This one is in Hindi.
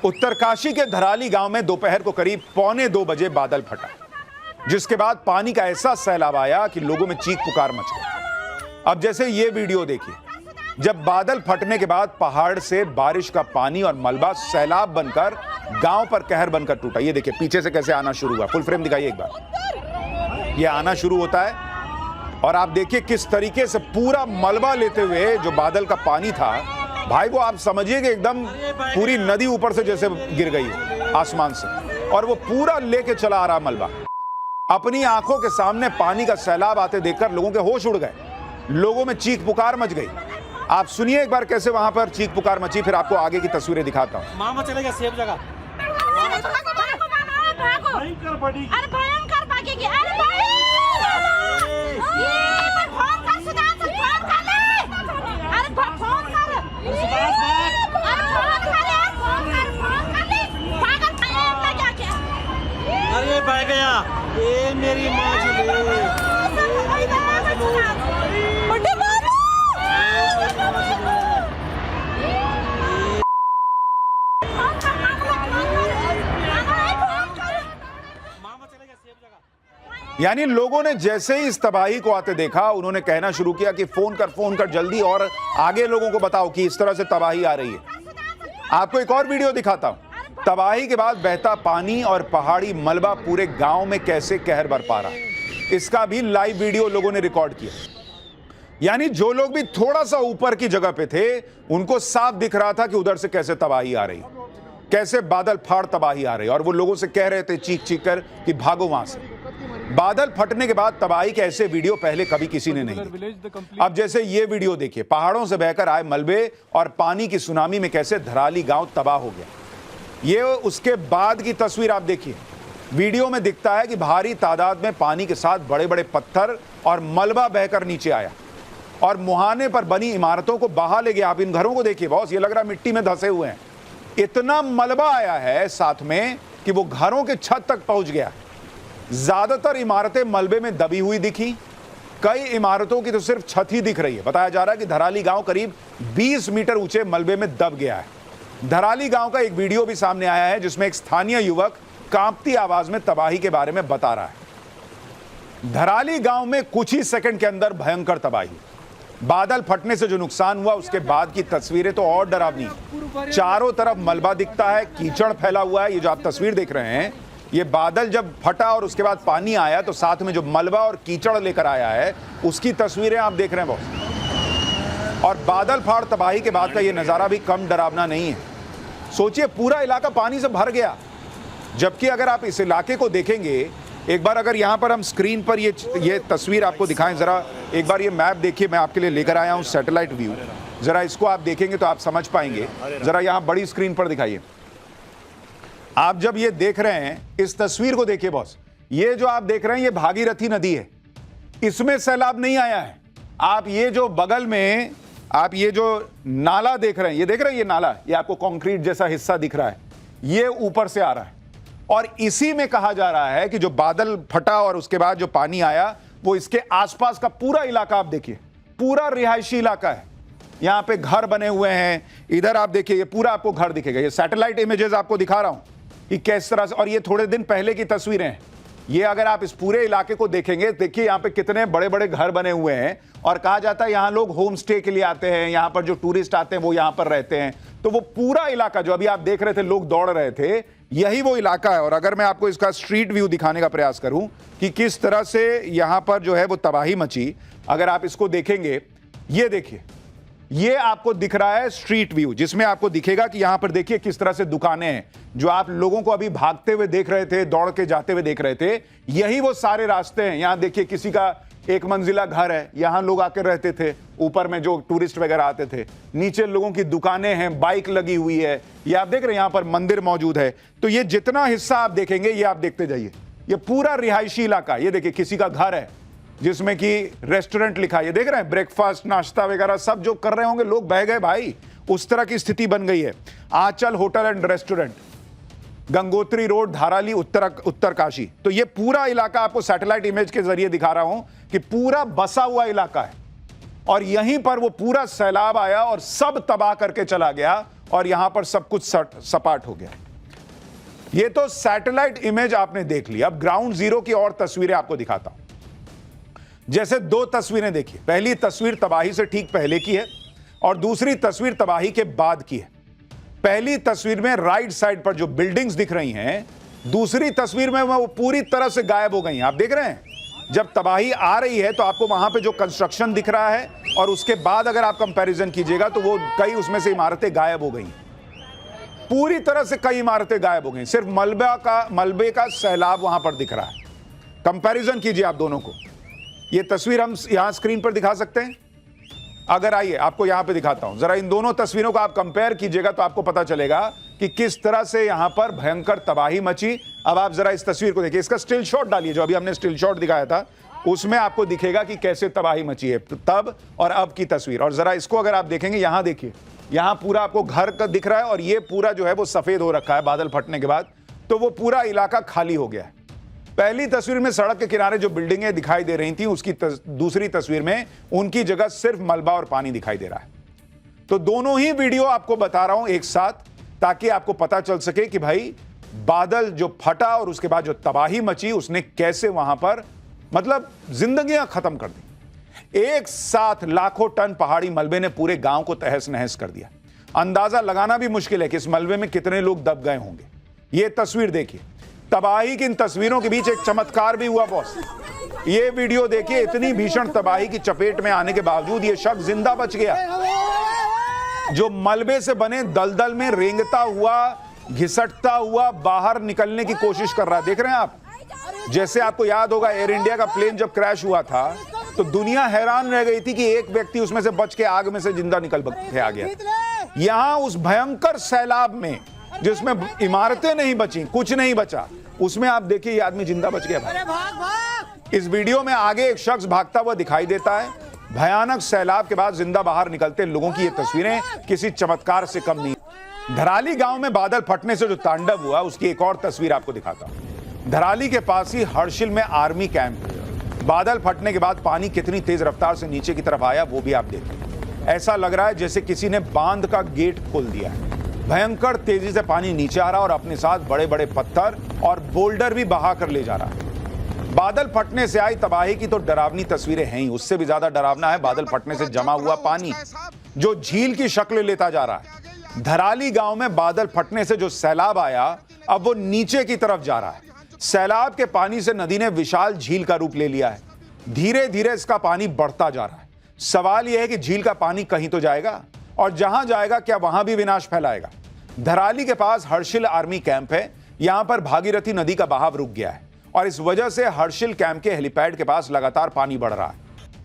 उत्तरकाशी के धराली गांव में दोपहर को करीब 1:45 बादल फटा, जिसके बाद पानी का ऐसा सैलाब आया कि लोगों में चीख पुकार मच गई। अब जैसे ये वीडियो देखिए, जब बादल फटने के बाद पहाड़ से बारिश का पानी और मलबा सैलाब बनकर गांव पर कहर बनकर टूटा। ये देखिए पीछे से कैसे आना शुरू हुआ। फुल फ्रेम दिखाइए एक बार। ये आना शुरू होता है और आप देखिए किस तरीके से पूरा मलबा लेते हुए जो बादल का पानी था, भाई वो आप समझिए कि एकदम पूरी नदी ऊपर से जैसे गिर गई हो आसमान से, और वो पूरा लेके चला आ रहा मलबा। अपनी आंखों के सामने पानी का सैलाब आते देखकर लोगों के होश उड़ गए, लोगों में चीख पुकार मच गई। आप सुनिए एक बार कैसे वहां पर चीख पुकार मची, फिर आपको आगे की तस्वीरें दिखाता हूं। मामा चलेगा सेफ जगह। भयंकर बड़ी, अरे भयंकर भागेगी। अरे भाई ये फोन कर, सुधार से फोन कर ले। अरे फोन कर, सुभाष भाग। अरे फोन कर यार, फोन कर ले। पागल था ये क्या क्या। अरे भाग गया, ये मेरी माँ जी ले, बड़े बाबू मामा चलेगा सेफ जगह। यानी लोगों ने जैसे ही इस तबाही को आते देखा, उन्होंने कहना शुरू किया कि फोन कर जल्दी, और आगे लोगों को बताओ कि इस तरह से तबाही आ रही है। आपको एक और वीडियो दिखाता हूं। तबाही के बाद बहता पानी और पहाड़ी मलबा पूरे गांव में कैसे कहर बरपा रहा, इसका भी लाइव वीडियो लोगों ने रिकॉर्ड किया। यानी जो लोग भी थोड़ा सा ऊपर की जगह पे थे, उनको साफ दिख रहा था कि उधर से कैसे तबाही आ रही, कैसे बादल फाड़ तबाही आ रही, और वो लोगों से कह रहे थे चीख चीख कर कि भागो वहां से। बादल फटने के बाद तबाही के ऐसे वीडियो पहले कभी किसी ने नहीं देखे। अब जैसे ये वीडियो देखिए, पहाड़ों से बहकर आए मलबे और पानी की सुनामी में कैसे धराली गांव तबाह हो गया। ये उसके बाद की तस्वीर आप देखिए। वीडियो में दिखता है कि भारी तादाद में पानी के साथ बड़े बड़े पत्थर और मलबा बहकर नीचे आया और मुहाने पर बनी इमारतों को बहा ले गया। आप इन घरों को देखिए बॉस, ये लग रहा मिट्टी में धंसे हुए हैं। इतना मलबा आया है साथ में कि वो घरों के छत तक पहुंच गया। ज्यादातर इमारतें मलबे में दबी हुई दिखी, कई इमारतों की तो सिर्फ छत ही दिख रही है। बताया जा रहा है कि धराली गांव करीब 20 मीटर ऊंचे मलबे में दब गया है। धराली गांव का एक वीडियो भी सामने आया है, जिसमें एक स्थानीय युवक कांपती आवाज में तबाही के बारे में बता रहा है। धराली गांव में कुछ ही सेकंड के अंदर भयंकर तबाही। बादल फटने से जो नुकसान हुआ उसके बाद की तस्वीरें तो और डरावनी है। चारों तरफ मलबा दिखता है, कीचड़ फैला हुआ है। ये जो आप तस्वीर देख रहे हैं, ये बादल जब फटा और उसके बाद पानी आया तो साथ में जो मलबा और कीचड़ लेकर आया है, उसकी तस्वीरें आप देख रहे हैं बॉस। और बादल फाड़ तबाही के बाद का ये नजारा भी कम डरावना नहीं है। सोचिए पूरा इलाका पानी से भर गया, जबकि अगर आप इस इलाके को देखेंगे, एक बार अगर यहां पर हम स्क्रीन पर ये तस्वीर आपको दिखाएं, जरा एक बार ये मैप देखिए, मैं आपके लिए लेकर आया हूं सैटेलाइट व्यू। जरा इसको आप देखेंगे तो आप समझ पाएंगे। जरा यहां बड़ी स्क्रीन पर दिखाइए। आप जब ये देख रहे हैं, इस तस्वीर को देखिए बॉस, ये जो आप देख रहे हैं ये भागीरथी नदी है, इसमें सैलाब नहीं आया है। आप ये जो बगल में आप ये जो नाला देख रहे हैं, ये देख रहे हैं ये नाला, ये आपको कंक्रीट जैसा हिस्सा दिख रहा है, ये ऊपर से आ रहा है। और इसी में कहा जा रहा है कि जो बादल फटा और उसके बाद जो पानी आया, वो इसके आसपास का पूरा इलाका आप देखिए, पूरा रिहायशी इलाका है। यहां पे घर बने हुए हैं, इधर आप देखिए ये पूरा आपको घर दिखेगा। ये सैटेलाइट इमेजेस आपको दिखा रहा हूं कि किस तरह से, और ये थोड़े दिन पहले की तस्वीरें हैं। ये अगर आप इस पूरे इलाके को देखेंगे, देखिए यहां पे कितने बड़े बड़े घर बने हुए हैं, और कहा जाता है यहां लोग होम स्टे के लिए आते हैं, यहां पर जो टूरिस्ट आते हैं वो यहां पर रहते हैं। तो वो पूरा इलाका जो अभी आप देख रहे थे, लोग दौड़ रहे थे, यही वो इलाका है। और अगर मैं आपको इसका स्ट्रीट व्यू दिखाने का प्रयास करूं कि किस तरह से यहां पर जो है वो तबाही मची, अगर आप इसको देखेंगे, ये देखिए, ये आपको दिख रहा है स्ट्रीट व्यू, जिसमें आपको दिखेगा कि यहां पर देखिए किस तरह से दुकानें हैं जो आप लोगों को अभी भागते हुए देख रहे थे, दौड़ के जाते हुए देख रहे थे। यही वो सारे रास्ते हैं। यहां देखिए किसी का एक मंजिला घर है, यहां लोग आकर रहते थे, ऊपर में जो टूरिस्ट वगैरह आते थे, नीचे लोगों की दुकानें हैं, बाइक लगी हुई है, ये आप देख रहे हैं, यहां पर मंदिर मौजूद है। तो ये जितना हिस्सा आप देखेंगे, ये आप देखते जाइए, ये पूरा रिहायशी इलाका। ये देखिए किसी का घर है जिसमें कि रेस्टोरेंट लिखा है, ये देख रहे हैं, ब्रेकफास्ट नाश्ता वगैरह सब जो कर रहे होंगे, लोग बह गए भाई, उस तरह की स्थिति बन गई है। Anchal hotel and restaurant, Gangotri road, Dharali, Uttarkashi. तो ये पूरा इलाका आपको सैटेलाइट इमेज के जरिए दिखा रहा हूं कि पूरा बसा हुआ इलाका है, और यहीं पर वो पूरा सैलाब आया और सब तबाह करके चला गया। और यहां पर सब कुछ सपाट हो गया। ये तो सैटेलाइट इमेज आपने देख ली। अब ग्राउंड जीरो की और तस्वीरें आपको दिखाता हूं। जैसे दो तस्वीरें देखिए, पहली तस्वीर तबाही से ठीक पहले की है और दूसरी तस्वीर तबाही के बाद की है। पहली तस्वीर में राइट साइड पर जो बिल्डिंग्स दिख रही हैं, दूसरी तस्वीर में वो पूरी तरह से गायब हो गई हैं। आप देख रहे हैं, जब तबाही आ रही है तो आपको वहां पे जो कंस्ट्रक्शन दिख रहा है और उसके बाद अगर आप कंपैरिजन कीजिएगा तो वो कई उसमें से इमारतें गायब हो गई, पूरी तरह से कई इमारतें गायब हो गई। सिर्फ मलबे का सैलाब वहां पर दिख रहा है। कंपैरिजन कीजिए आप दोनों को। ये तस्वीर हम यहां स्क्रीन पर दिखा सकते हैं। अगर आइए आपको यहां पे दिखाता हूं, जरा इन दोनों तस्वीरों को आप कंपेयर कीजिएगा तो आपको पता चलेगा कि किस तरह से यहां पर भयंकर तबाही मची। अब आप जरा इस तस्वीर को देखिए, इसका स्टिल शॉट डालिए, जो अभी हमने स्टिल शॉट दिखाया था उसमें आपको दिखेगा कि कैसे तबाही मची है तब और अब की तस्वीर। और जरा इसको अगर आप देखेंगे, यहां देखिए, यहां पूरा आपको घर का दिख रहा है और ये पूरा जो है वो सफेद हो रखा है बादल फटने के बाद, तो वो पूरा इलाका खाली हो गया है। पहली तस्वीर में सड़क के किनारे जो बिल्डिंगें दिखाई दे रही थी, उसकी दूसरी तस्वीर में उनकी जगह सिर्फ मलबा और पानी दिखाई दे रहा है। तो दोनों ही वीडियो आपको बता रहा हूं एक साथ, ताकि आपको पता चल सके कि भाई बादल जो फटा और उसके बाद जो तबाही मची उसने कैसे वहां पर मतलब जिंदगियां खत्म कर दी। एक साथ लाखों टन पहाड़ी मलबे ने पूरे गांव को तहस नहस कर दिया। अंदाजा लगाना भी मुश्किल है कि इस मलबे में कितने लोग दब गए होंगे। यह तस्वीर देखिए, तबाही की इन तस्वीरों के बीच एक चमत्कार भी हुआ बॉस। ये वीडियो देखिए, इतनी भीषण तबाही की चपेट में आने के बावजूद ये शख्स जिंदा बच गया, जो मलबे से बने दलदल में रेंगता हुआ, घिसटता हुआ बाहर निकलने की कोशिश कर रहा है। देख रहे हैं आप, जैसे आपको याद होगा एयर इंडिया का प्लेन जब क्रैश हुआ था तो दुनिया हैरान रह गई थी कि एक व्यक्ति उसमें से बच के आग में से जिंदा निकल के आ गया। यहां उस भयंकर सैलाब में जिसमें इमारतें नहीं बची, कुछ नहीं बचा, उसमें आप देखिए ये आदमी जिंदा बच गया। भाई इस वीडियो में आगे एक शख्स भागता हुआ दिखाई देता है। भयानक सैलाब के बाद जिंदा बाहर निकलते लोगों की ये तस्वीरें किसी चमत्कार से कम नहीं। धराली गांव में बादल फटने से जो तांडव हुआ उसकी एक और तस्वीर आपको दिखाता हूं। धराली के पास ही हर्षिल में आर्मी कैंप, बादल फटने के बाद पानी कितनी तेज रफ्तार से नीचे की तरफ आया वो भी आप देखें। ऐसा लग रहा है जैसे किसी ने बांध का गेट खोल दिया है। भयंकर तेजी से पानी नीचे आ रहा और अपने साथ बड़े बड़े पत्थर और बोल्डर भी बहा कर ले जा रहा है। बादल फटने से आई तबाही की तो डरावनी तस्वीरें हैं ही, उससे भी ज्यादा डरावना है बादल फटने से जमा हुआ पानी जो झील की शक्ल लेता जा रहा है। धराली गांव में बादल फटने से जो सैलाब आया अब वो नीचे की तरफ जा रहा है। सैलाब के पानी से नदी ने विशाल झील का रूप ले लिया है। धीरे धीरे इसका पानी बढ़ता जा रहा है। सवाल यह है कि झील का पानी कहीं तो जाएगा और जहां जाएगा क्या वहां भी विनाश फैलाएगा। धराली के पास हर्षिल आर्मी कैंप है। यहां पर भागीरथी नदी का बहाव रुक गया है और इस वजह से हर्षिल कैंप के हेलीपैड के पास लगातार पानी बढ़ रहा है।